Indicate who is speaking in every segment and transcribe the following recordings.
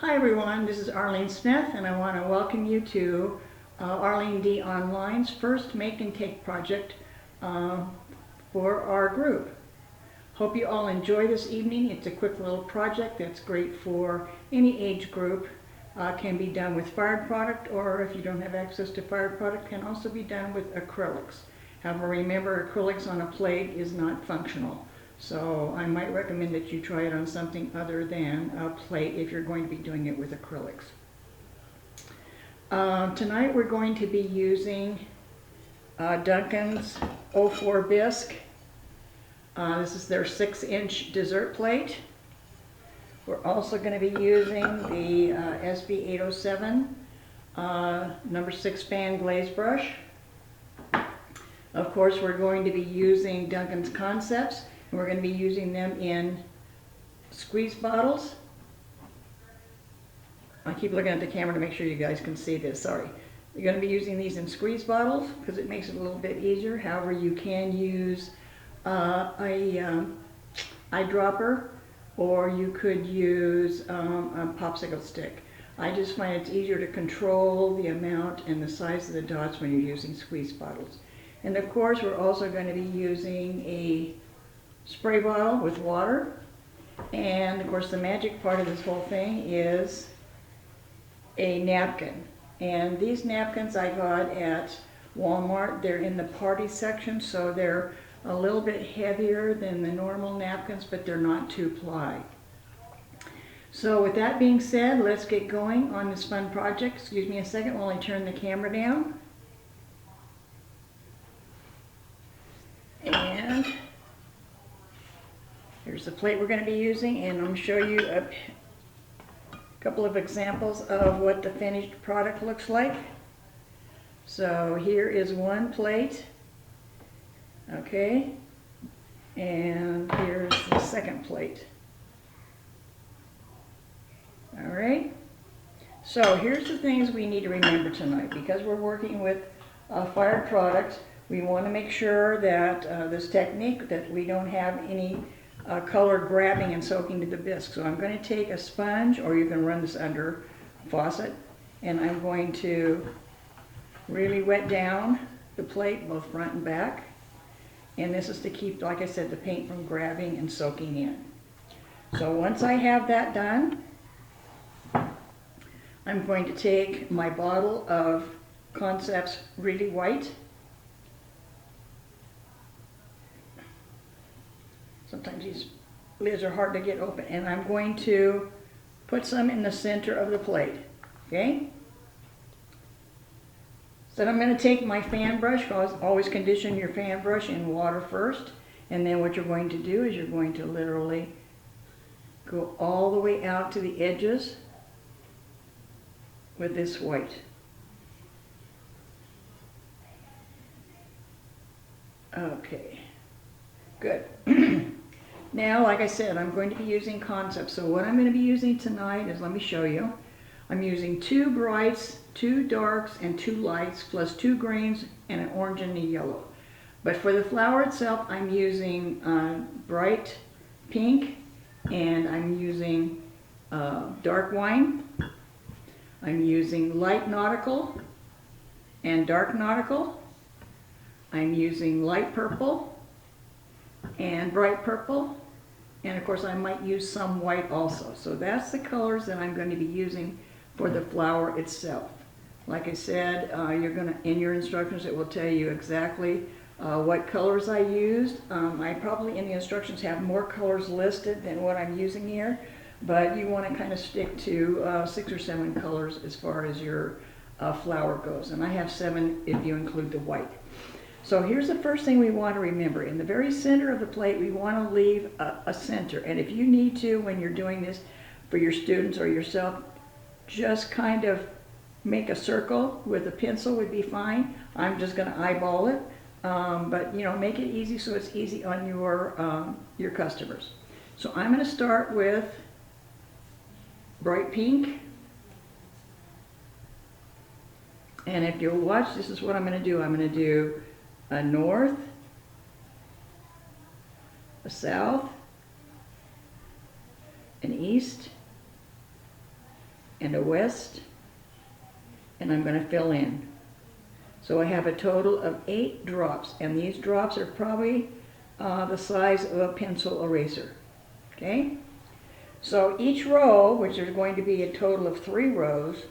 Speaker 1: Hi everyone, this is Arlene Smith and I want to welcome you to Arlene D. Online's first Make and Take project for our group. Hope you all enjoy this evening. It's a quick little project that's great for any age group. Can be done with fired product, or if you don't have access to fired product, can also be done with acrylics. However, remember, acrylics on a plate is not functional. So I might recommend that you try it on something other than a plate if you're going to be doing it with acrylics. Tonight we're going to be using Duncan's 04 bisque. This is their 6-inch dessert plate. We're also going to be using the SB 807 number 6 fan glaze brush. Of course, we're going to be using Duncan's Concepts. We're going to be using them in squeeze bottles. I keep looking at the camera to make sure you guys can see this. Sorry. You're going to be using these in squeeze bottles because it makes it a little bit easier. However, you can use a eyedropper, or you could use a popsicle stick. I just find it's easier to control the amount and the size of the dots when you're using squeeze bottles. And of course, we're also going to be using a spray bottle with water. And of course, the magic part of this whole thing is a napkin. And these napkins I got at Walmart. They're in the party section, so they're a little bit heavier than the normal napkins, but they're not 2-ply. So with that being said, let's get going on this fun project. Excuse me a second while I turn the camera down. And here's the plate we're going to be using, and I'm going to show you a couple of examples of what the finished product looks like. So here is one plate, okay, and here's the second plate. All right, so here's the things we need to remember tonight. Because we're working with fired products, we want to make sure that this technique, that we don't have any color grabbing and soaking to the bisque. So I'm going to take a sponge, or you can run this under a faucet, and I'm going to really wet down the plate, both front and back. And this is to keep, like I said, the paint from grabbing and soaking in. So once I have that done, I'm going to take my bottle of Concepts Really White. Sometimes these lids are hard to get open. And I'm going to put some in the center of the plate, okay? So then I'm going to take my fan brush. Always condition your fan brush in water first. And then what you're going to do is you're going to literally go all the way out to the edges with this white. Okay, good. Now, like I said, I'm going to be using Concepts. So what I'm going to be using tonight is, let me show you. I'm using 2 brights, 2 darks, and 2 lights, plus 2 greens and an orange and a yellow. But for the flower itself, I'm using bright pink, and I'm using dark wine. I'm using light nautical and dark nautical. I'm using light purple and bright purple, and of course I might use some white also. So that's the colors that I'm going to be using for the flower itself. Like I said, in your instructions it will tell you exactly what colors I used. I probably in the instructions have more colors listed than what I'm using here, but you want to kind of stick to 6 or 7 colors as far as your flower goes, and I have 7 if you include the white. So here's the first thing we want to remember. In the very center of the plate, we want to leave a center. And if you need to, when you're doing this for your students or yourself, just kind of make a circle with a pencil would be fine. I'm just going to eyeball it. But you know, make it easy so it's easy on your customers. So I'm going to start with bright pink. And if you'll watch, this is what I'm going to do. I'm going to do a north, a south, an east, and a west, and I'm going to fill in. So I have a total of 8 drops, and these drops are probably the size of a pencil eraser. Okay? So each row, which is going to be a total of 3 rows,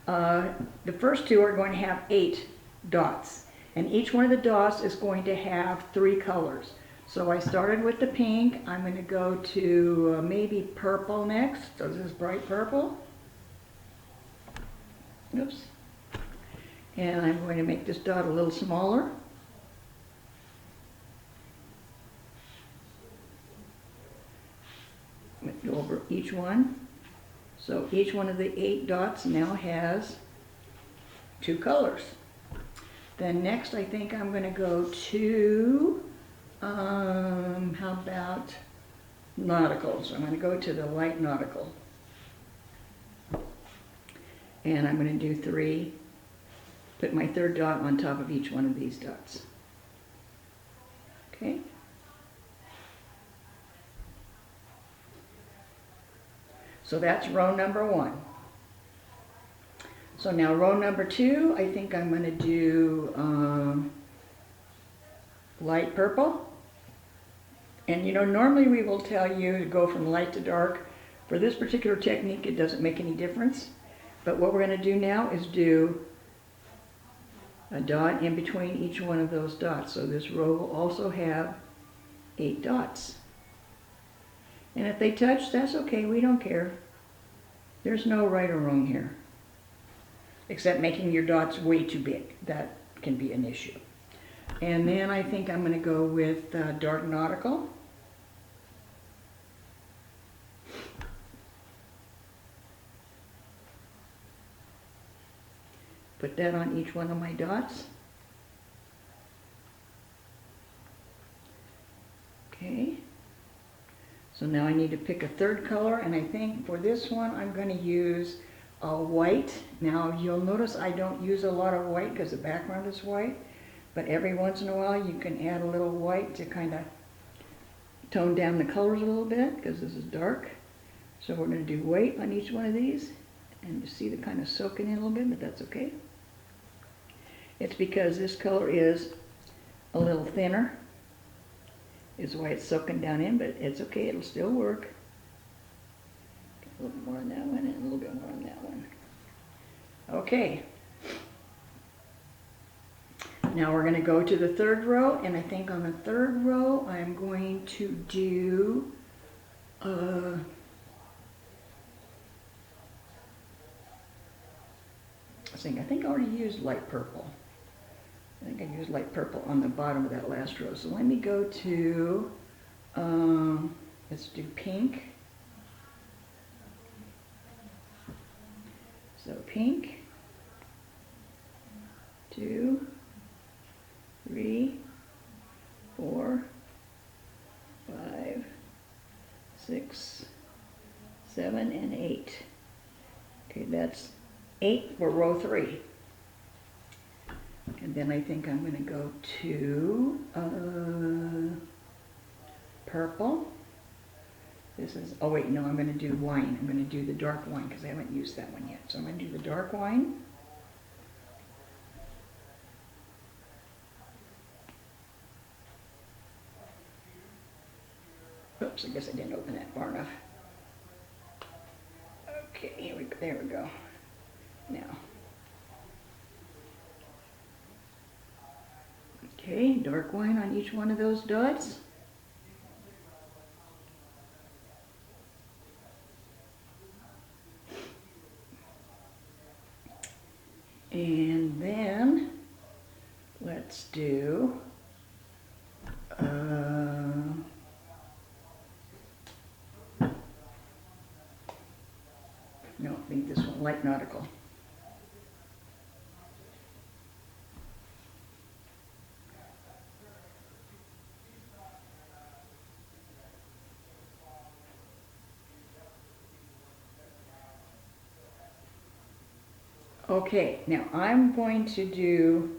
Speaker 1: the first 2 are going to have 8 dots, and each one of the dots is going to have 3 colors. So I started with the pink. I'm going to go to maybe purple next. So this is bright purple. Oops. And I'm going to make this dot a little smaller. Go over each one. So each one of the 8 dots now has 2 colors. Then next I think I'm going to go to, how about nautical? So I'm going to go to the light nautical. And I'm going to do 3, put my 3rd dot on top of each one of these dots. Okay? So that's row number 1. So now row number 2, I think I'm going to do light purple. And you know, normally we will tell you to go from light to dark. For this particular technique, it doesn't make any difference. But what we're going to do now is do a dot in between each one of those dots. So this row will also have 8 dots. And if they touch, that's okay, we don't care. There's no right or wrong here. Except making your dots way too big. That can be an issue. And then I think I'm going to go with dark nautical. Put that on each one of my dots. Okay. So now I need to pick a 3rd color, and I think for this one I'm going to use a white. Now you'll notice I don't use a lot of white because the background is white, but every once in a while you can add a little white to kind of tone down the colors a little bit because this is dark. So we're going to do white on each one of these, and you see the kind of soaking in a little bit, but that's okay. It's because this color is a little thinner, is why it's soaking down in, but it's okay, it'll still work. A little more on that one and a little bit more on that one. Okay. Now we're going to go to the 3rd row, and I think on the 3rd row I'm going to do I think I already used light purple. I think I used light purple on the bottom of that last row. So let me go to, let's do pink. So pink, 2, 3, 4, 5, 6, 7, and 8. Okay, that's 8 for row 3. And then I think I'm going to go to purple. This is, oh wait, no, I'm going to do wine. I'm going to do the dark wine because I haven't used that one yet. So I'm going to do the dark wine. Oops, I guess I didn't open that far enough. Okay, here we go. There we go. Now. Okay, dark wine on each one of those dots. And then let's do no, I think this one, light nautical. Okay, now I'm going to do,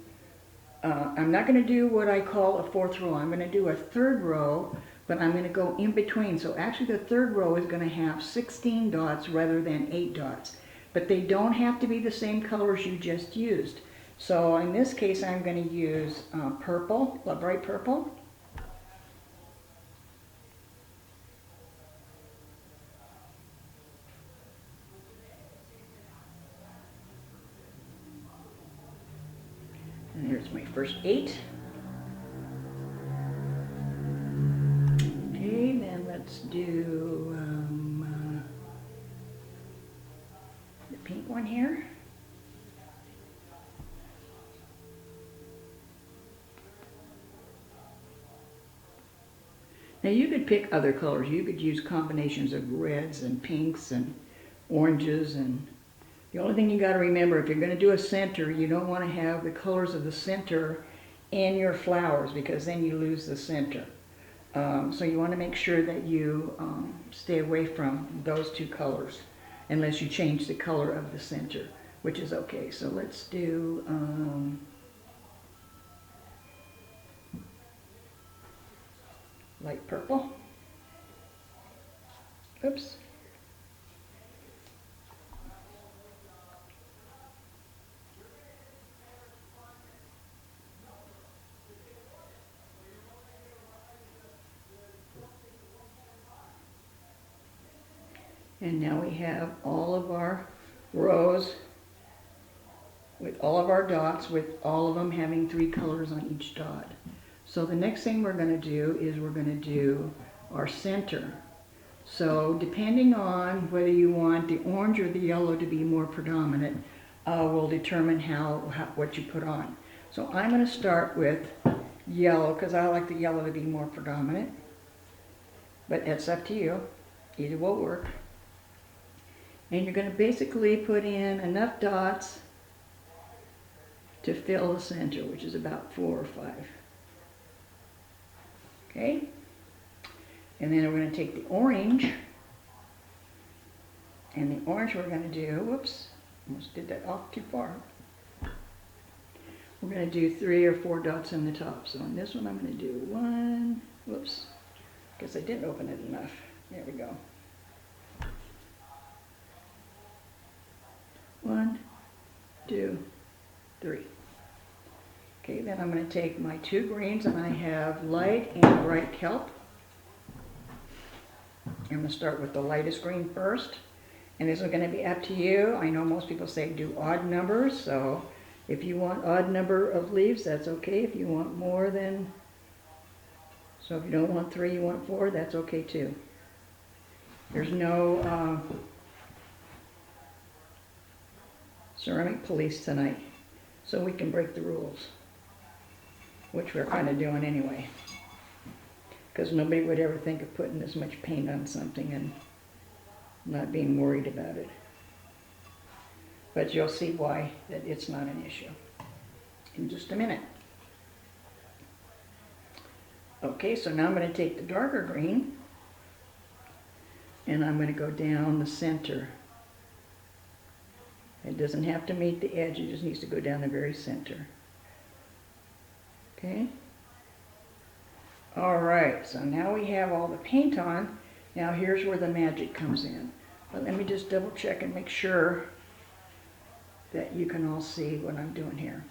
Speaker 1: I'm not going to do what I call a 4th row. I'm going to do a 3rd row, but I'm going to go in between. So actually the 3rd row is going to have 16 dots rather than 8 dots but they don't have to be the same colors you just used. So in this case, I'm going to use purple, a bright purple. And here's my first 8. Okay, then let's do the pink one here. Now you could pick other colors. You could use combinations of reds and pinks and oranges, and the only thing you got to remember, if you're going to do a center, you don't want to have the colors of the center in your flowers, because then you lose the center. So you want to make sure that you stay away from those two colors unless you change the color of the center, which is okay. So let's do light purple. Oops. And now we have all of our rows with all of our dots, with all of them having 3 colors on each dot. So the next thing we're going to do is we're going to do our center. So depending on whether you want the orange or the yellow to be more predominant, will determine what you put on. So I'm going to start with yellow because I like the yellow to be more predominant. But it's up to you. Either will work. And you're going to basically put in enough dots to fill the center, which is about 4 or 5. Okay? And then we're going to take the orange, and the orange we're going to do, whoops, almost did that off too far. We're going to do 3 or 4 dots in the top. So on this one I'm going to do 1, whoops, guess I didn't open it enough. There we go. 1, 2, 3. Okay, then I'm going to take my 2 greens, and I have light and bright kelp. I'm going to start with the lightest green first, and this is going to be up to you. I know most people say do odd numbers, so if you want odd number of leaves, that's okay. If you want more than, so if you don't want 3, you want 4, that's okay too. There's no ceramic police tonight, so we can break the rules, which we're kind of doing anyway, because nobody would ever think of putting this much paint on something and not being worried about it. But you'll see why that it's not an issue in just a minute. Okay, so now I'm going to take the darker green, and I'm going to go down the center. It doesn't have to meet the edge, it just needs to go down the very center. Okay? Alright, so now we have all the paint on. Now here's where the magic comes in. But let me just double check and make sure that you can all see what I'm doing here.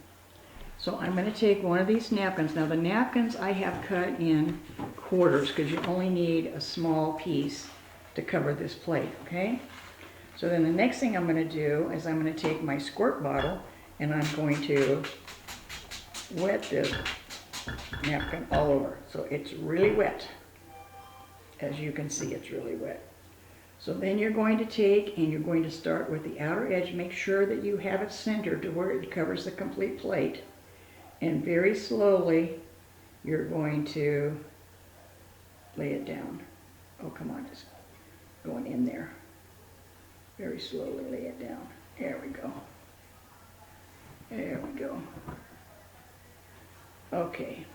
Speaker 1: So I'm going to take one of these napkins. Now the napkins I have cut in quarters because you only need a small piece to cover this plate, okay? So then the next thing I'm going to do is I'm going to take my squirt bottle and I'm going to wet this napkin all over. So it's really wet. As you can see, it's really wet. So then you're going to take and you're going to start with the outer edge. Make sure that you have it centered to where it covers the complete plate. And very slowly, you're going to lay it down. Oh, come on, just going in there. Very slowly lay it down. There we go. There we go. Okay.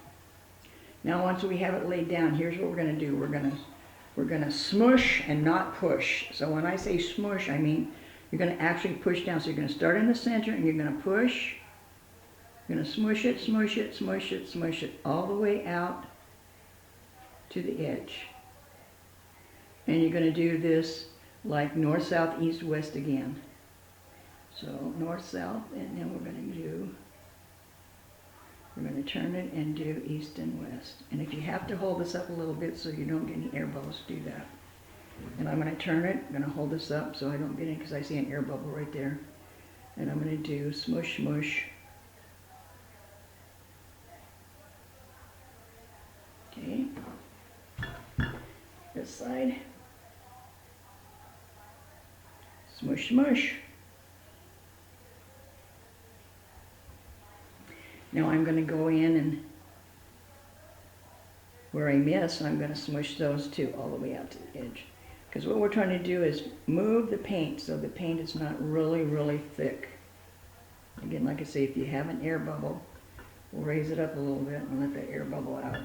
Speaker 1: Now once we have it laid down, here's what we're going to do. We're going to smush and not push. So when I say smush, I mean you're going to actually push down. So you're going to start in the center and you're going to push. You're going to smush it, smush it, smush it, smush it all the way out to the edge. And you're going to do this like north, south, east, west again. So north, south, and then we're going to turn it and do east and west. And if you have to hold this up a little bit so you don't get any air bubbles, do that. And I'm going to turn it, I'm going to hold this up so I don't get any, because I see an air bubble right there. And I'm going to do smush, smush. Okay. This side. Smush, smush. Now I'm going to go in and where I miss, I'm going to smush those two all the way out to the edge. Because what we're trying to do is move the paint so the paint is not really, really thick. Again, like I say, if you have an air bubble, we'll raise it up a little bit and let the air bubble out.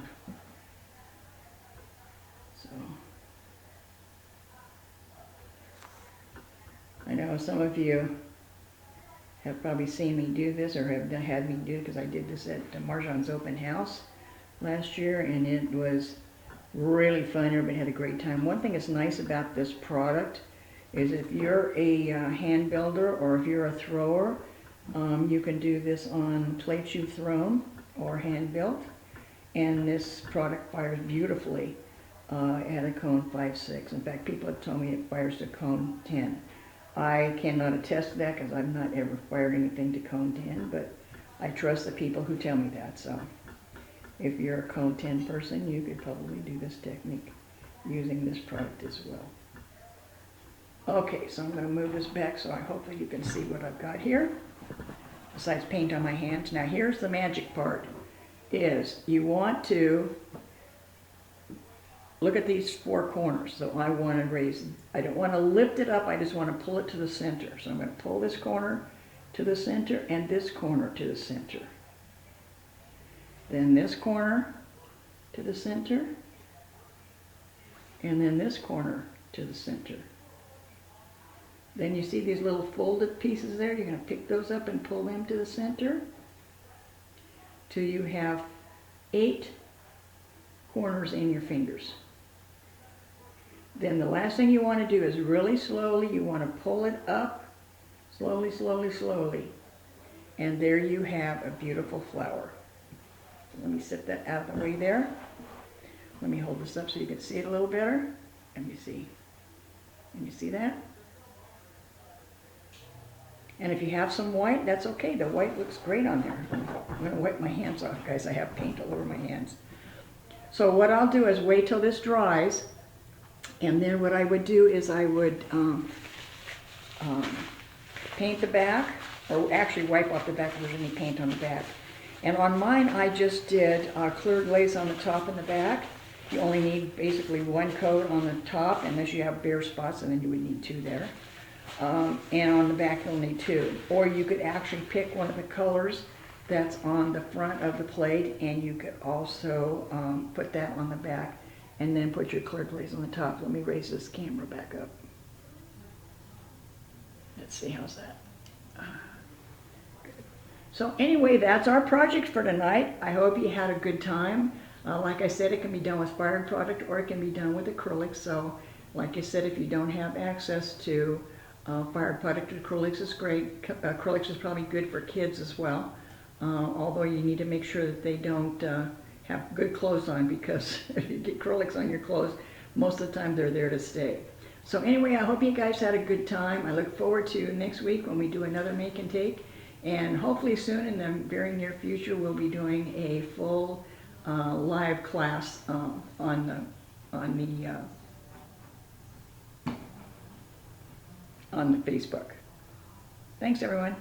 Speaker 1: So, I know some of you have probably seen me do this or have had me do it because I did this at Marjan's open house last year, and it was really fun. Everybody had a great time. One thing that's nice about this product is if you're a hand builder or if you're a thrower, you can do this on plates you've thrown or hand built, and this product fires beautifully at a cone 5-6. In fact, people have told me it fires to cone 10. I cannot attest to that because I've not ever fired anything to cone 10, but I trust the people who tell me that. So if you're a cone 10 person, you could probably do this technique using this product as well. Okay, so I'm going to move this back so hopefully you can see what I've got here, besides paint on my hands. Now here's the magic part, is you want to look at these four corners. So I want to raise, I don't want to lift it up, I just want to pull it to the center. So I'm going to pull this corner to the center and this corner to the center. Then this corner to the center, and then this corner to the center. Then you see these little folded pieces there, you're going to pick those up and pull them to the center till you have 8 corners in your fingers. Then the last thing you want to do is really slowly, you want to pull it up, slowly, slowly, slowly. And there you have a beautiful flower. So let me set that out of the way there. Let me hold this up so you can see it a little better. Let me see. Can you see that? And if you have some white, that's okay. The white looks great on there. I'm going to wipe my hands off, guys. I have paint all over my hands. So what I'll do is wait till this dries, and then what I would do is I would paint the back, or actually wipe off the back if there's any paint on the back. And on mine, I just did clear glaze on the top and the back. You only need basically 1 coat on the top, unless you have bare spots, and then you would need 2 there. And on the back, you'll need 2. Or you could actually pick one of the colors that's on the front of the plate, and you could also put that on the back, and then put your clear glaze on the top. Let me raise this camera back up. Let's see, how's that? Good. So anyway, that's our project for tonight. I hope you had a good time. Like I said, it can be done with fired product or it can be done with acrylics. So like I said, if you don't have access to fired product, acrylics is great. Acrylics is probably good for kids as well. Although you need to make sure that they don't have good clothes on, because if you get acrylics on your clothes, most of the time they're there to stay. So anyway, I hope you guys had a good time. I look forward to next week when we do another make and take. And hopefully soon, in the very near future, we'll be doing a full live class on the Facebook. Thanks, everyone.